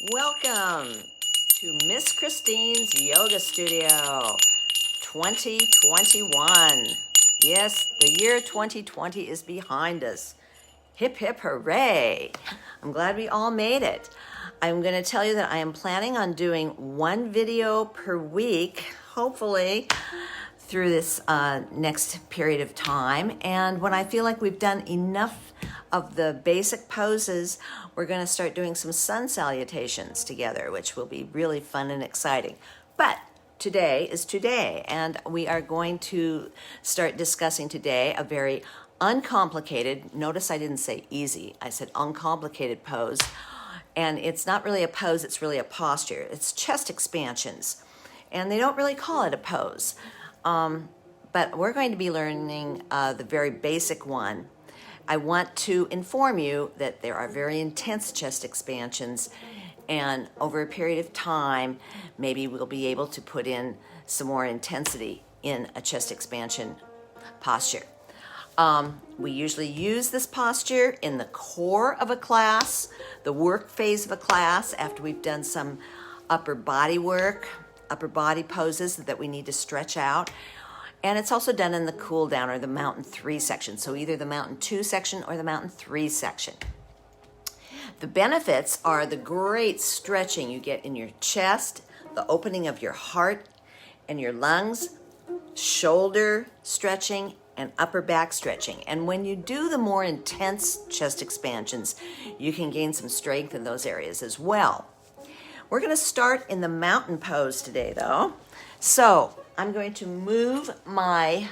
Welcome to Miss Christine's Yoga Studio 2021. Yes, the year 2020 is behind us. Hip, hip, hooray. I'm glad we all made it. I'm going to tell you that I am planning on doing one video per week, hopefully, through this next period of time. And when I feel like we've done enough of the basic poses, we're going to start doing some sun salutations together, which will be really fun and exciting. But today is today, and we are going to start discussing today a very uncomplicated, notice I didn't say easy, I said uncomplicated pose. And it's not really a pose, it's really a posture. It's chest expansions. And they don't really call it a pose. But we're going to be learning the very basic one. I want to inform you that there are very intense chest expansions, and over a period of time, maybe we'll be able to put in some more intensity in a chest expansion posture. We usually use this posture in the core of a class, the work phase of a class, after we've done some upper body work, upper body poses that we need to stretch out. And it's also done in the cool down or the mountain 3 section. So either the mountain 2 section or the mountain 3 section. The benefits are the great stretching you get in your chest, the opening of your heart and your lungs, shoulder stretching, and upper back stretching. And when you do the more intense chest expansions, you can gain some strength in those areas as well. We're going to start in the mountain pose today, though. So I'm going to move my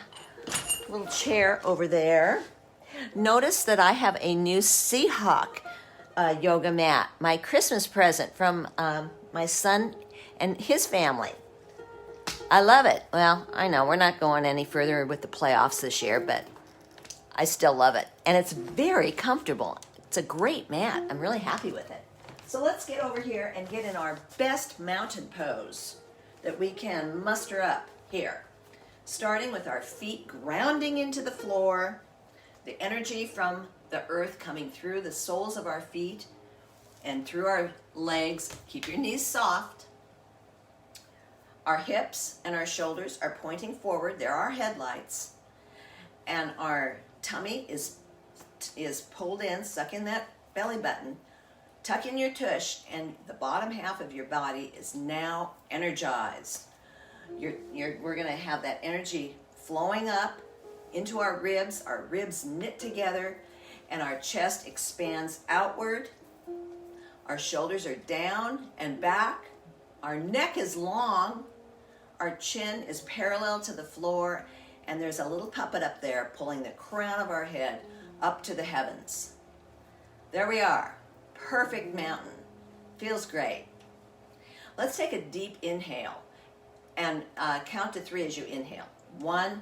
little chair over there. Notice that I have a new Seahawk yoga mat, my Christmas present from my son and his family. I love it. Well, I know we're not going any further with the playoffs this year, but I still love it. And it's very comfortable. It's a great mat. I'm really happy with it. So let's get over here and get in our best mountain pose that we can muster up here. Starting with our feet grounding into the floor, the energy from the earth coming through the soles of our feet and through our legs. Keep your knees soft. Our hips and our shoulders are pointing forward. There are headlights. And our tummy is pulled in. Suck in that belly button. Tuck in your tush, and the bottom half of your body is now energized. We're going to have that energy flowing up into our ribs knit together, and our chest expands outward. Our shoulders are down and back. Our neck is long. Our chin is parallel to the floor, and there's a little puppet up there pulling the crown of our head up to the heavens. There we are. Perfect mountain. Feels great. Let's take a deep inhale and count to 3 as you inhale. 1,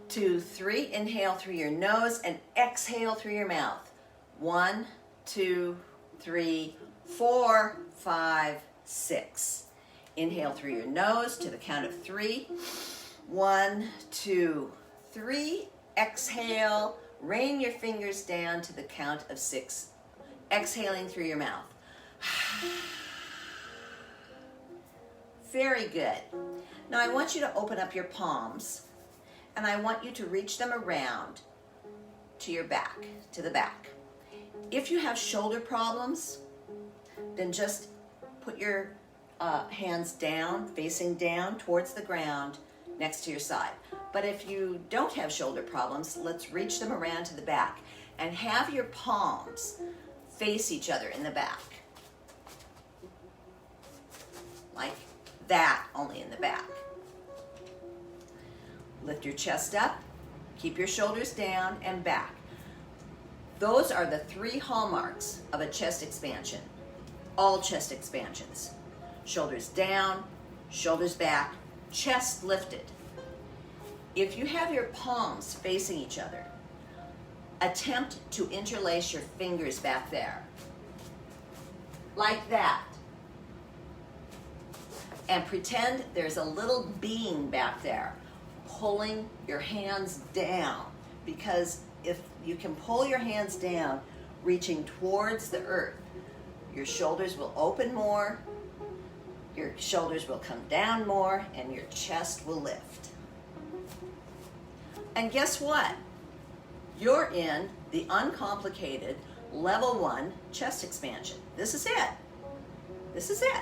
2, 3. Inhale through your nose and exhale through your mouth. 1, 2, 3, 4, 5, 6. Inhale through your nose to the count of 3. 1, 2, 3. Exhale. Rain your fingers down to the count of 6. Exhaling through your mouth. Very good. Now I want you to open up your palms, and I want you to reach them around to your back, to the back. If you have shoulder problems, then just put your hands down, facing down towards the ground next to your side. But if you don't have shoulder problems, let's reach them around to the back and have your palms face each other in the back. Like that, only in the back. Lift your chest up, keep your shoulders down and back. Those are the 3 hallmarks of a chest expansion. All chest expansions. Shoulders down, shoulders back, chest lifted. If you have your palms facing each other, attempt to interlace your fingers back there. Like that. And pretend there's a little being back there pulling your hands down. Because if you can pull your hands down, reaching towards the earth, your shoulders will open more, your shoulders will come down more, and your chest will lift. And guess what? You're in the uncomplicated level 1 chest expansion. This is it. This is it.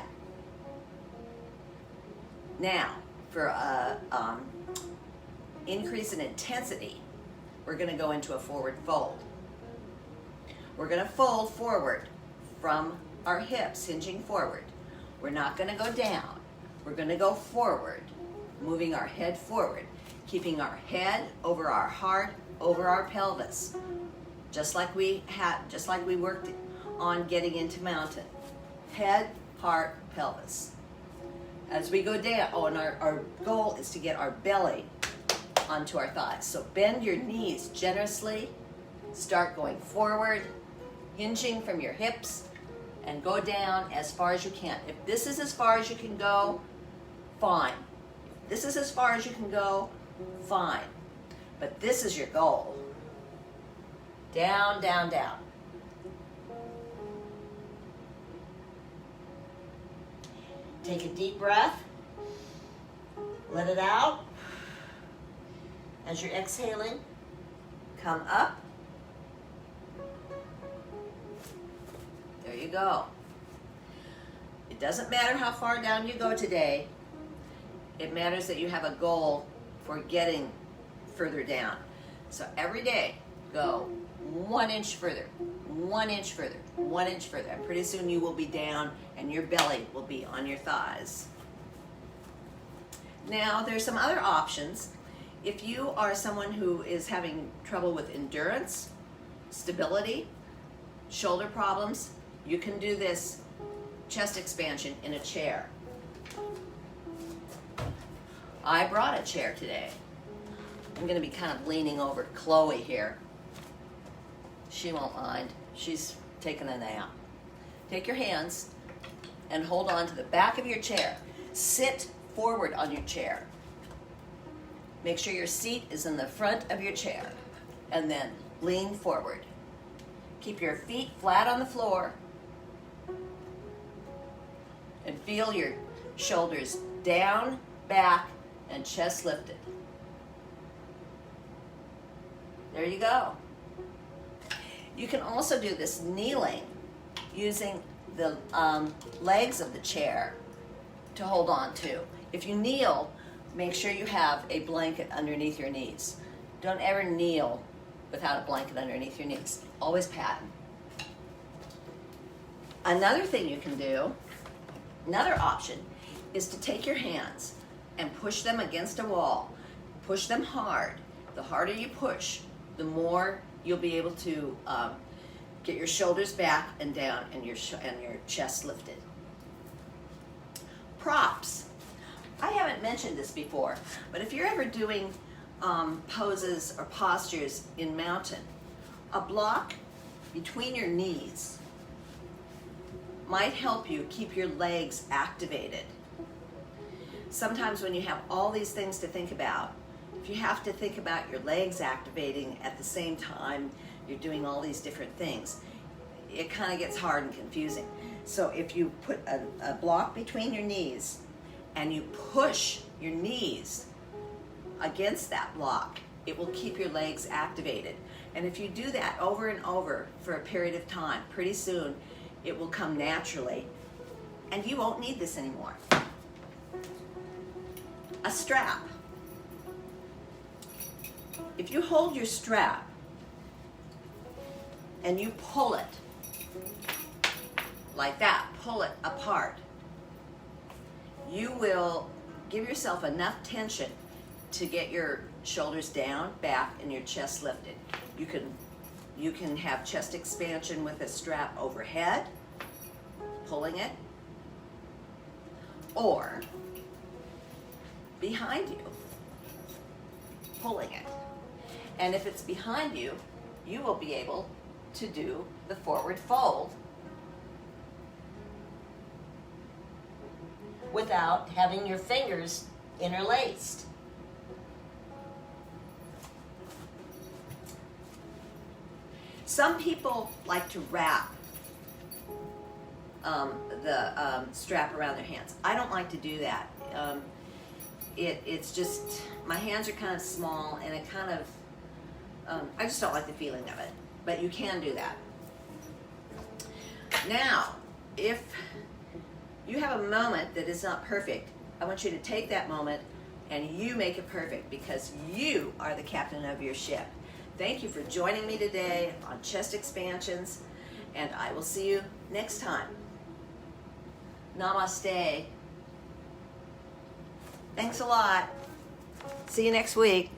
Now, for a increase in intensity, we're going to go into a forward fold. We're going to fold forward from our hips, hinging forward. We're not going to go down. We're going to go forward, moving our head forward, keeping our head over our heart, over our pelvis, just like we worked on getting into mountain. Head, heart, pelvis. As we go down, and our goal is to get our belly onto our thighs. So bend your knees generously, start going forward, hinging from your hips, and go down as far as you can. If this is as far as you can go, fine. If this is as far as you can go, fine. But this is your goal. Down, down, down. Take a deep breath. Let it out. As you're exhaling, come up. There you go. It doesn't matter how far down you go today. It matters that you have a goal for getting further down. So every day, go 1 inch further, 1 inch further, 1 inch further. And pretty soon you will be down and your belly will be on your thighs. Now, there's some other options. If you are someone who is having trouble with endurance, stability, shoulder problems, you can do this chest expansion in a chair. I brought a chair today. I'm going to be kind of leaning over Chloe here. She won't mind. She's taking a nap. Take your hands and hold on to the back of your chair. Sit forward on your chair. Make sure your seat is in the front of your chair, and then lean forward. Keep your feet flat on the floor and feel your shoulders down, back, and chest lifted. There you go. You can also do this kneeling using the legs of the chair to hold on to. If you kneel, make sure you have a blanket underneath your knees. Don't ever kneel without a blanket underneath your knees. Always pattern. Another thing you can do, another option, is to take your hands and push them against a wall. Push them hard. The harder you push, the more you'll be able to get your shoulders back and down and your chest lifted. Props. I haven't mentioned this before, but if you're ever doing poses or postures in mountain, a block between your knees might help you keep your legs activated. Sometimes when you have all these things to think about, if you have to think about your legs activating at the same time you're doing all these different things, it kind of gets hard and confusing. So if you put a block between your knees and you push your knees against that block, it will keep your legs activated. And if you do that over and over for a period of time, pretty soon it will come naturally and you won't need this anymore. A strap. If you hold your strap and you pull it like that, pull it apart, you will give yourself enough tension to get your shoulders down, back, and your chest lifted. You can have chest expansion with a strap overhead, pulling it, or behind you, pulling it. And if it's behind you, you will be able to do the forward fold without having your fingers interlaced. Some people like to wrap the strap around their hands. I don't like to do that. It's just, my hands are kind of small, and it kind of, I just don't like the feeling of it. But you can do that. Now, if you have a moment that is not perfect, I want you to take that moment and you make it perfect, because you are the captain of your ship. Thank you for joining me today on Chest Expansions, and I will see you next time. Namaste. Thanks a lot. See you next week.